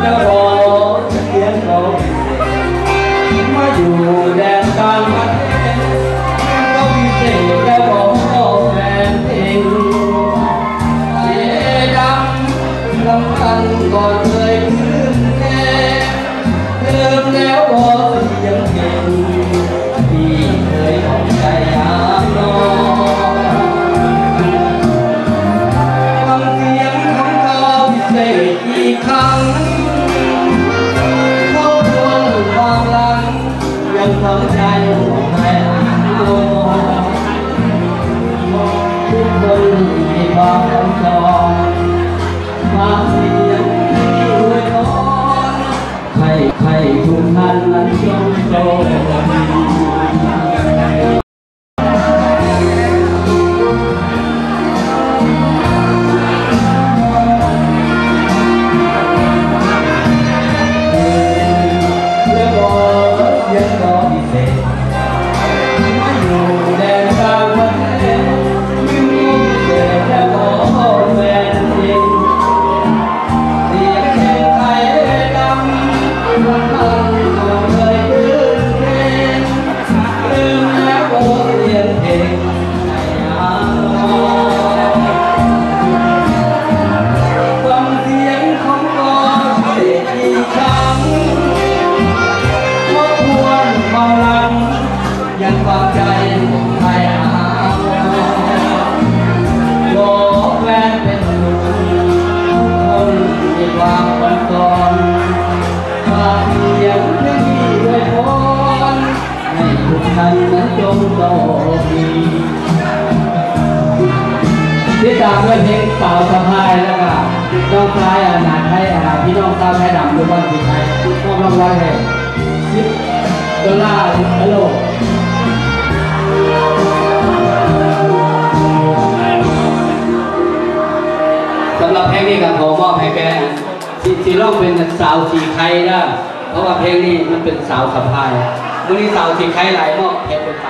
แล้วรอเสียงเขามาอยู่แดนต่างประเทศก็พิเศษแล้วบอกแฟนเพลงเสียดำลำพันก่อนเคยคืนแน่เติมแล้วบอกเสียงเพลงที่เคยของใจยามนอนฟังเสียงของเขาพิเศษอีกครั้งเขาทวนความหลังยังฝังใจไม่ลงทุกคนมีความรักจองมาเสียงที่อวยพรให้ทุกท่านนั้นจงโชคดียังความใจไทยบอกแฟนเป็นหนุ่มคนมีความบันทอนฝากเสียงเพลงด้วยพรให้ทุกท่านนั้นจงโชคดีที่ตามด้วยเพลงสาวสะพายแล้วก็น้องชายหนาไทยพี่น้องสาวไทยดำด้วยบ้านที่ไทยมอบรางวัลให้$10ฮัลโหลสำหรับเพลงนี้ก็ขอมอบให้แกที่ร้องเป็นสาวสีไข่นะเพราะว่าเพลงนี้มันเป็นสาวขับพายวันนี้สาวสีไข่หลายมอบเพลงเป็นสาว